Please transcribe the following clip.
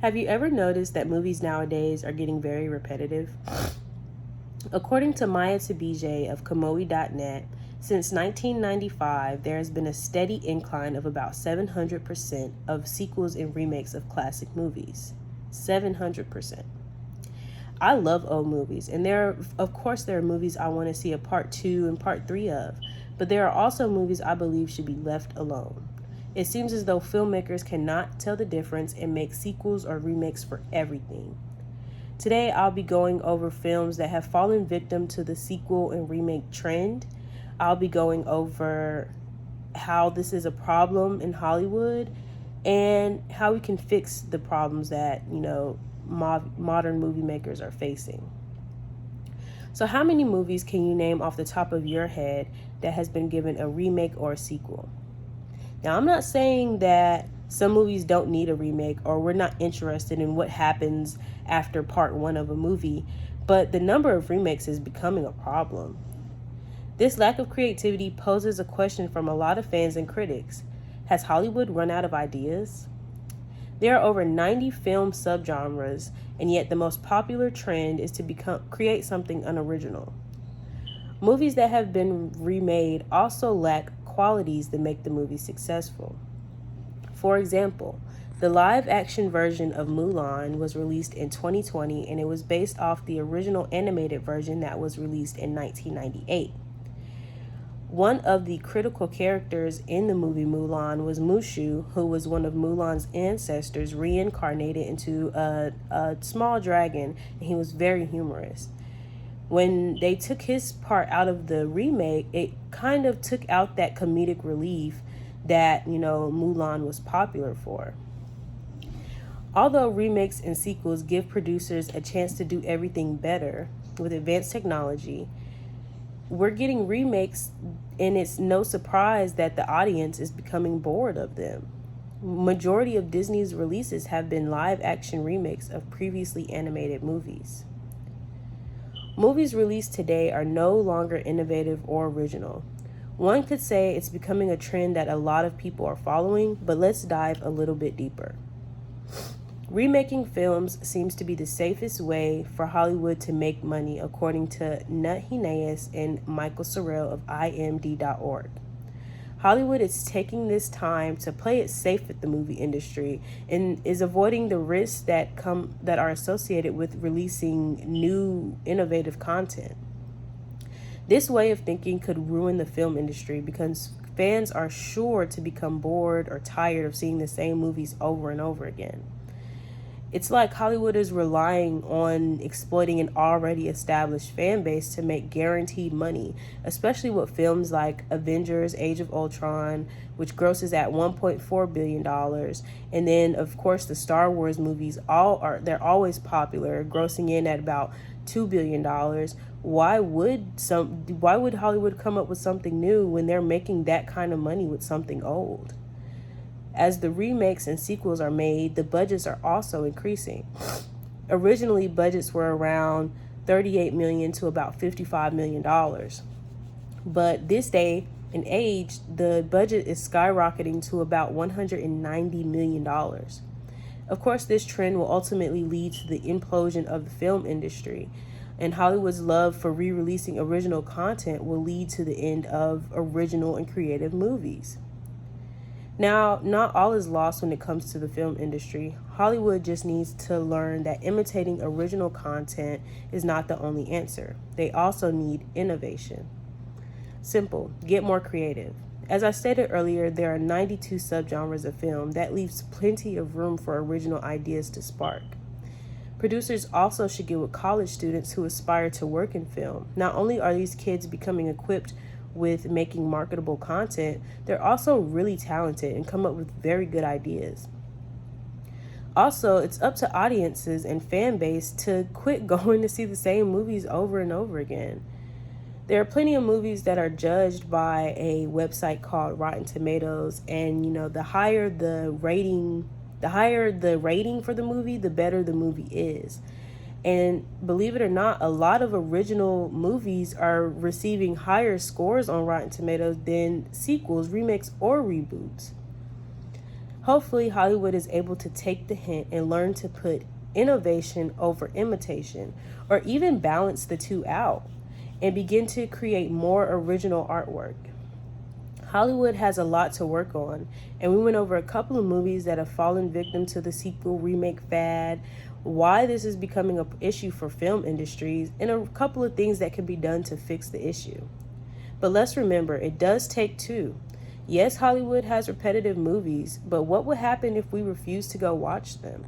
Have you ever noticed that movies nowadays are getting very repetitive? According to Maya Tabije of Kamoi.net, since 1995, there has been a steady incline of about 700% of sequels and remakes of classic movies. 700%. I love old movies, and of course, there are movies I want to see a part two and part three of, but there are also movies I believe should be left alone. It seems as though filmmakers cannot tell the difference and make sequels or remakes for everything. Today, I'll be going over films that have fallen victim to the sequel and remake trend. I'll be going over how this is a problem in Hollywood and how we can fix the problems that, modern movie makers are facing. So, how many movies can you name off the top of your head that has been given a remake or a sequel? Now, I'm not saying that some movies don't need a remake or we're not interested in what happens after part one of a movie, but the number of remakes is becoming a problem. This lack of creativity poses a question from a lot of fans and critics. Has Hollywood run out of ideas? There are over 90 film subgenres, and yet the most popular trend is to create something unoriginal. Movies that have been remade also lack qualities that make the movie successful. For example, the live-action version of Mulan was released in 2020, and it was based off the original animated version that was released in 1998. One of the critical characters in the movie Mulan was Mushu, who was one of Mulan's ancestors reincarnated into a small dragon, and he was very humorous. When they took his part out of the remake, it kind of took out that comedic relief that, Mulan was popular for. Although remakes and sequels give producers a chance to do everything better with advanced technology, we're getting remakes, and it's no surprise that the audience is becoming bored of them. Majority of Disney's releases have been live action remakes of previously animated movies. Movies released today are no longer innovative or original. One could say it's becoming a trend that a lot of people are following, but let's dive a little bit deeper. Remaking films seems to be the safest way for Hollywood to make money, according to Nut Hineas and Michael Sorrell of IMD.org. Hollywood is taking this time to play it safe with the movie industry and is avoiding the risks that are associated with releasing new innovative content. This way of thinking could ruin the film industry because fans are sure to become bored or tired of seeing the same movies over and over again. It's like Hollywood is relying on exploiting an already established fan base to make guaranteed money, especially with films like Avengers Age of Ultron, which grosses at $1.4 billion. And then, of course, the Star Wars movies, they're always popular, grossing in at about $2 billion. Why would Hollywood come up with something new when they're making that kind of money with something old? As the remakes and sequels are made, the budgets are also increasing. Originally, budgets were around $38 million to about $55 million. But this day and age, the budget is skyrocketing to about $190 million. Of course, this trend will ultimately lead to the implosion of the film industry, and Hollywood's love for re-releasing original content will lead to the end of original and creative movies. Now, not all is lost when it comes to the film industry. Hollywood just needs to learn that imitating original content is not the only answer. They also need innovation. Simple, get more creative. As I stated earlier, there are 92 subgenres of film. That leaves plenty of room for original ideas to spark. Producers also should get with college students who aspire to work in film. Not only are these kids becoming equipped with making marketable content, they're also really talented and come up with very good ideas. Also, it's up to audiences and fan base to quit going to see the same movies over and over again. There are plenty of movies that are judged by a website called Rotten Tomatoes, and the higher the rating for the movie, the better the movie is. And believe it or not, a lot of original movies are receiving higher scores on Rotten Tomatoes than sequels, remakes, or reboots. Hopefully, Hollywood is able to take the hint and learn to put innovation over imitation, or even balance the two out, and begin to create more original artwork. Hollywood has a lot to work on, and we went over a couple of movies that have fallen victim to the sequel remake fad, why this is becoming an issue for film industries, and a couple of things that can be done to fix the issue. But let's remember, it does take two. Yes, Hollywood has repetitive movies, but what would happen if we refuse to go watch them?